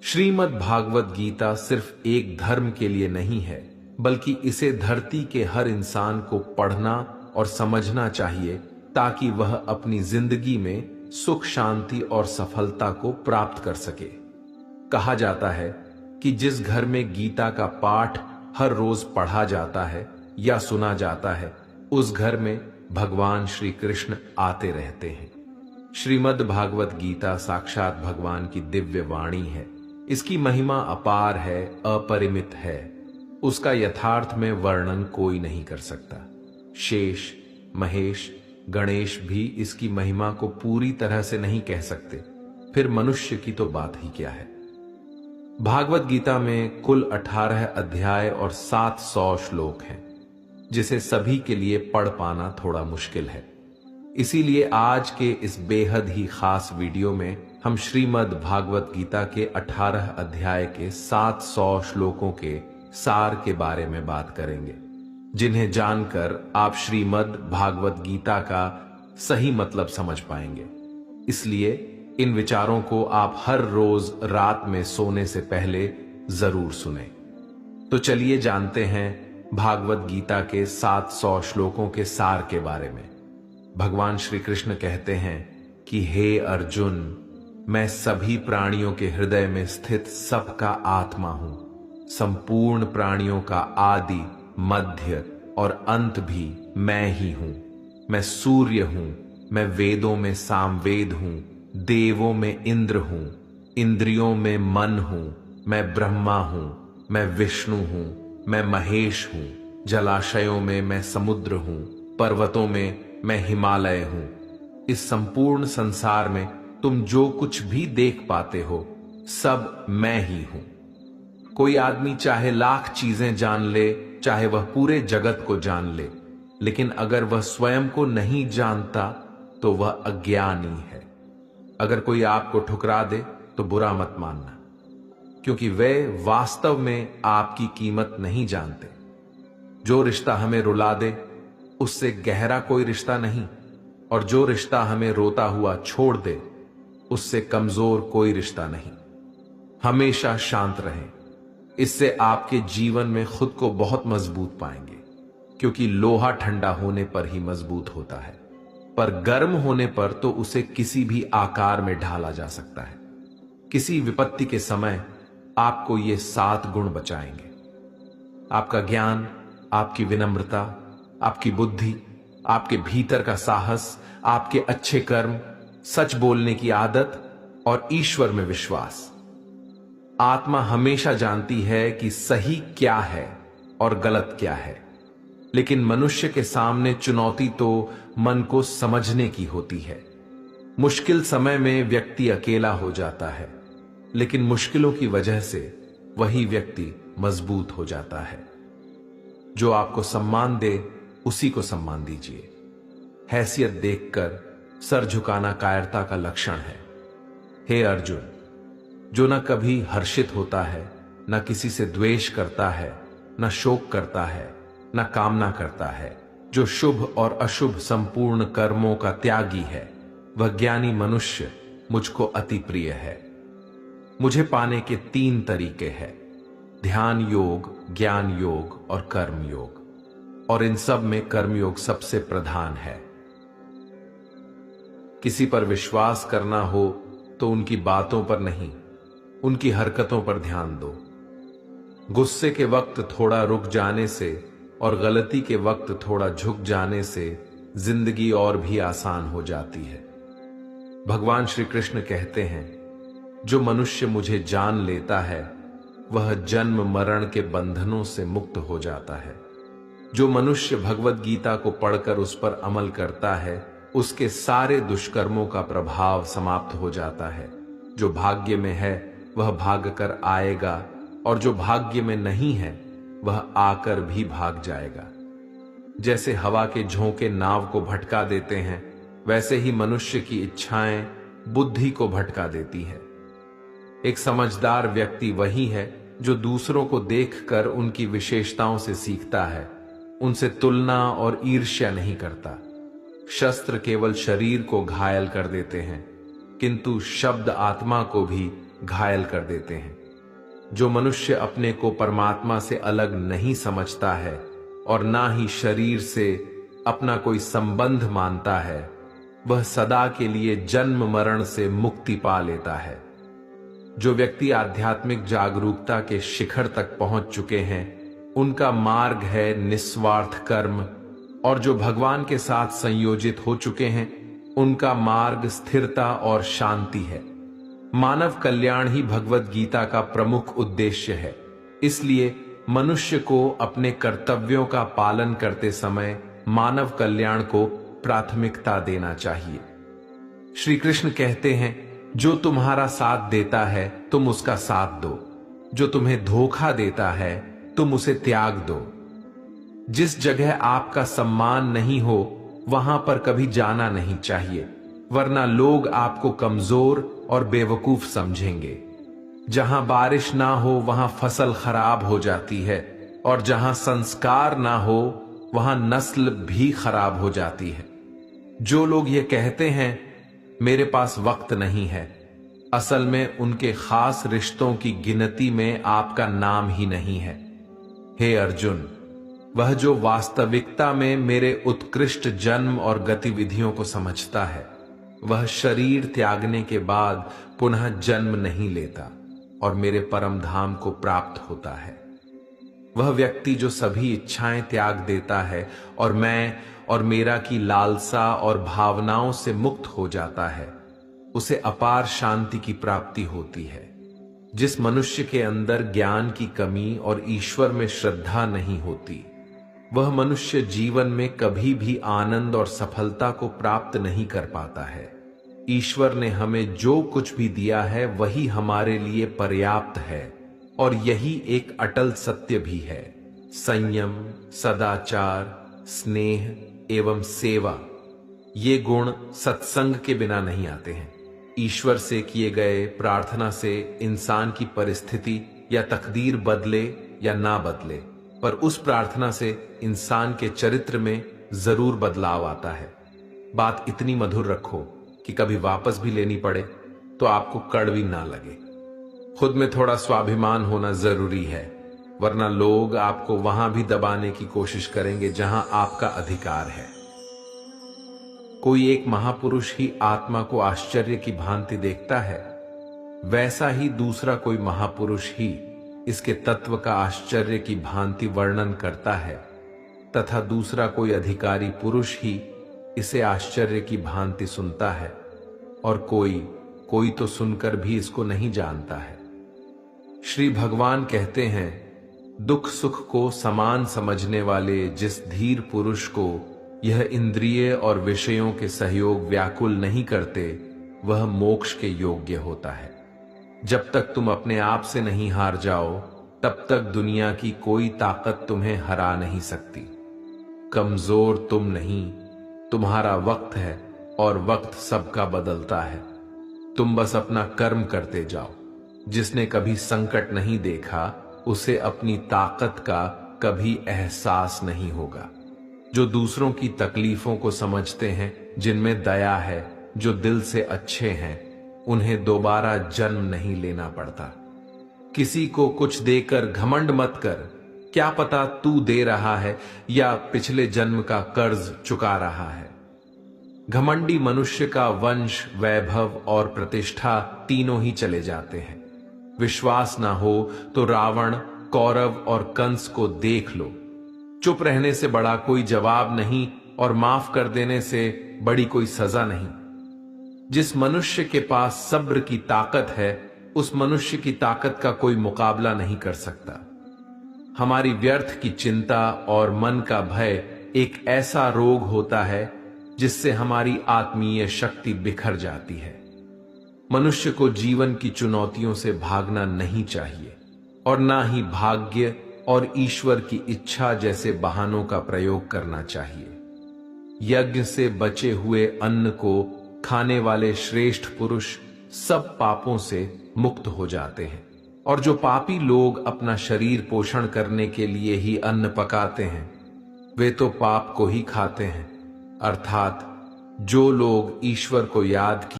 श्रीमद् भागवत गीता सिर्फ एक धर्म के लिए नहीं है, बल्कि इसे धरती के हर इंसान को पढ़ना और समझना चाहिए ताकि वह अपनी जिंदगी में सुख, शांति और सफलता को प्राप्त कर सके। कहा जाता है कि जिस घर में गीता का पाठ हर रोज पढ़ा जाता है या सुना जाता है, उस घर में भगवान श्री कृष्ण आते रहते हैं। श्रीमद् भागवत गीता साक्षात भगवान की दिव्य वाणी है। इसकी महिमा अपार है, अपरिमित है। उसका यथार्थ में वर्णन कोई नहीं कर सकता। शेष, महेश, गणेश भी इसकी महिमा को पूरी तरह से नहीं कह सकते, फिर मनुष्य की तो बात ही क्या है। भागवत गीता में कुल 18 अध्याय और 700 श्लोक हैं, जिसे सभी के लिए पढ़ पाना थोड़ा मुश्किल है। इसीलिए आज के इस बेहद ही खास वीडियो में हम श्रीमद् भागवत गीता के 18 अध्याय के 700 श्लोकों के सार के बारे में बात करेंगे, जिन्हें जानकर आप श्रीमद् भागवत गीता का सही मतलब समझ पाएंगे। इसलिए इन विचारों को आप हर रोज रात में सोने से पहले जरूर सुनें। तो चलिए जानते हैं भागवत गीता के 700 श्लोकों के सार के बारे में। भगवान श्री कृष्ण कहते हैं कि हे अर्जुन, मैं सभी प्राणियों के हृदय में स्थित सबका आत्मा हूं। संपूर्ण प्राणियों का आदि, मध्य और अंत भी मैं ही हूं। मैं सूर्य हूं, मैं वेदों में सामवेद हूं, देवों में इंद्र हूं, इंद्रियों में मन हूं, मैं ब्रह्मा हूं, मैं विष्णु हूं, मैं महेश हूं, जलाशयों में मैं समुद्र हूं, पर्वतों में मैं हिमालय हूं। इस संपूर्ण संसार में तुम जो कुछ भी देख पाते हो, सब मैं ही हूं। कोई आदमी चाहे लाख चीजें जान ले, चाहे वह पूरे जगत को जान ले, लेकिन अगर वह स्वयं को नहीं जानता तो वह अज्ञानी है। अगर कोई आपको ठुकरा दे तो बुरा मत मानना, क्योंकि वे वास्तव में आपकी कीमत नहीं जानते। जो रिश्ता हमें रुला दे उससे गहरा कोई रिश्ता नहीं, और जो रिश्ता हमें रोता हुआ छोड़ दे उससे कमजोर कोई रिश्ता नहीं। हमेशा शांत रहें, इससे आपके जीवन में खुद को बहुत मजबूत पाएंगे, क्योंकि लोहा ठंडा होने पर ही मजबूत होता है, पर गर्म होने पर तो उसे किसी भी आकार में ढाला जा सकता है। किसी विपत्ति के समय आपको ये 7 गुण बचाएंगे: आपका ज्ञान, आपकी विनम्रता, आपकी बुद्धि, आपके भीतर का साहस, आपके अच्छे कर्म, सच बोलने की आदत और ईश्वर में विश्वास। आत्मा हमेशा जानती है कि सही क्या है और गलत क्या है, लेकिन मनुष्य के सामने चुनौती तो मन को समझने की होती है। मुश्किल समय में व्यक्ति अकेला हो जाता है, लेकिन मुश्किलों की वजह से वही व्यक्ति मजबूत हो जाता है। जो आपको सम्मान दे उसी को सम्मान दीजिए। हैसियत देखकर सर झुकाना कायरता का लक्षण है। हे अर्जुन, जो न कभी हर्षित होता है, न किसी से द्वेष करता है, न शोक करता है, न कामना करता है, जो शुभ और अशुभ संपूर्ण कर्मों का त्यागी है, वह ज्ञानी मनुष्य मुझको अति प्रिय है। मुझे पाने के 3 तरीके हैं: ध्यान योग, ज्ञान योग और कर्म योग, और इन सब में कर्मयोग सबसे प्रधान है। किसी पर विश्वास करना हो तो उनकी बातों पर नहीं, उनकी हरकतों पर ध्यान दो। गुस्से के वक्त थोड़ा रुक जाने से और गलती के वक्त थोड़ा झुक जाने से जिंदगी और भी आसान हो जाती है। भगवान श्री कृष्ण कहते हैं, जो मनुष्य मुझे जान लेता है वह जन्म मरण के बंधनों से मुक्त हो जाता है। जो मनुष्य भगवत गीता को पढ़कर उस पर अमल करता है, उसके सारे दुष्कर्मों का प्रभाव समाप्त हो जाता है। जो भाग्य में है वह भाग कर आएगा, और जो भाग्य में नहीं है वह आकर भी भाग जाएगा। जैसे हवा के झोंके नाव को भटका देते हैं, वैसे ही मनुष्य की इच्छाएं बुद्धि को भटका देती है। एक समझदार व्यक्ति वही है जो दूसरों को देखकर उनकी विशेषताओं से सीखता है, उनसे तुलना और ईर्ष्या नहीं करता। शस्त्र केवल शरीर को घायल कर देते हैं, किंतु शब्द आत्मा को भी घायल कर देते हैं। जो मनुष्य अपने को परमात्मा से अलग नहीं समझता है और ना ही शरीर से अपना कोई संबंध मानता है, वह सदा के लिए जन्म मरण से मुक्ति पा लेता है। जो व्यक्ति आध्यात्मिक जागरूकता के शिखर तक पहुंच चुके हैं, उनका मार्ग है निस्वार्थ कर्म, और जो भगवान के साथ संयोजित हो चुके हैं, उनका मार्ग स्थिरता और शांति है। मानव कल्याण ही भगवत गीता का प्रमुख उद्देश्य है। इसलिए मनुष्य को अपने कर्तव्यों का पालन करते समय मानव कल्याण को प्राथमिकता देना चाहिए। श्री कृष्ण कहते हैं, जो तुम्हारा साथ देता है तुम उसका साथ दो, जो तुम्हें धोखा देता है तुम उसे त्याग दो। जिस जगह आपका सम्मान नहीं हो वहां पर कभी जाना नहीं चाहिए, वरना लोग आपको कमजोर और बेवकूफ समझेंगे। जहां बारिश ना हो वहां फसल खराब हो जाती है, और जहां संस्कार ना हो वहां नस्ल भी खराब हो जाती है। जो लोग ये कहते हैं मेरे पास वक्त नहीं है, असल में उनके खास रिश्तों की गिनती में आपका नाम ही नहीं है। हे अर्जुन, वह जो वास्तविकता में मेरे उत्कृष्ट जन्म और गतिविधियों को समझता है, वह शरीर त्यागने के बाद पुनः जन्म नहीं लेता और मेरे परम धाम को प्राप्त होता है। वह व्यक्ति जो सभी इच्छाएं त्याग देता है और मैं और मेरा की लालसा और भावनाओं से मुक्त हो जाता है, उसे अपार शांति की प्राप्ति होती है। जिस मनुष्य के अंदर ज्ञान की कमी और ईश्वर में श्रद्धा नहीं होती, वह मनुष्य जीवन में कभी भी आनंद और सफलता को प्राप्त नहीं कर पाता है। ईश्वर ने हमें जो कुछ भी दिया है वही हमारे लिए पर्याप्त है, और यही एक अटल सत्य भी है। संयम, सदाचार, स्नेह एवं सेवा, ये गुण सत्संग के बिना नहीं आते हैं। ईश्वर से किए गए प्रार्थना से इंसान की परिस्थिति या तकदीर बदले या ना बदले, पर उस प्रार्थना से इंसान के चरित्र में जरूर बदलाव आता है। बात इतनी मधुर रखो कि कभी वापस भी लेनी पड़े तो आपको कड़वी ना लगे। खुद में थोड़ा स्वाभिमान होना जरूरी है, वरना लोग आपको वहां भी दबाने की कोशिश करेंगे जहां आपका अधिकार है। कोई एक महापुरुष ही आत्मा को आश्चर्य की भांति देखता है, वैसा ही दूसरा कोई महापुरुष ही इसके तत्व का आश्चर्य की भांति वर्णन करता है, तथा दूसरा कोई अधिकारी पुरुष ही इसे आश्चर्य की भांति सुनता है, और कोई तो सुनकर भी इसको नहीं जानता है। श्री भगवान कहते हैं, दुख सुख को समान समझने वाले जिस धीर पुरुष को यह इंद्रिय और विषयों के सहयोग व्याकुल नहीं करते, वह मोक्ष के योग्य होता है। जब तक तुम अपने आप से नहीं हार जाओ, तब तक दुनिया की कोई ताकत तुम्हें हरा नहीं सकती। कमजोर तुम नहीं, तुम्हारा वक्त है, और वक्त सबका बदलता है। तुम बस अपना कर्म करते जाओ। जिसने कभी संकट नहीं देखा, उसे अपनी ताकत का कभी एहसास नहीं होगा। जो दूसरों की तकलीफों को समझते हैं, जिनमें दया है, जो दिल से अच्छे हैं, उन्हें दोबारा जन्म नहीं लेना पड़ता। किसी को कुछ देकर घमंड मत कर, क्या पता तू दे रहा है या पिछले जन्म का कर्ज चुका रहा है। घमंडी मनुष्य का वंश, वैभव और प्रतिष्ठा तीनों ही चले जाते हैं। विश्वास ना हो तो रावण, कौरव और कंस को देख लो। चुप रहने से बड़ा कोई जवाब नहीं, और माफ कर देने से बड़ी कोई सजा नहीं। जिस मनुष्य के पास सब्र की ताकत है, उस मनुष्य की ताकत का कोई मुकाबला नहीं कर सकता। हमारी व्यर्थ की चिंता और मन का भय एक ऐसा रोग होता है जिससे हमारी आत्मीय शक्ति बिखर जाती है। मनुष्य को जीवन की चुनौतियों से भागना नहीं चाहिए, और ना ही भाग्य और ईश्वर की इच्छा जैसे बहानों का प्रयोग करना चाहिए। यज्ञ से बचे हुए अन्न को खाने वाले श्रेष्ठ पुरुष सब पापों से मुक्त हो जाते हैं, और जो पापी लोग अपना शरीर पोषण करने के लिए ही अन्न पकाते हैं, वे तो पाप को ही खाते हैं। अर्थात जो लोग ईश्वर को याद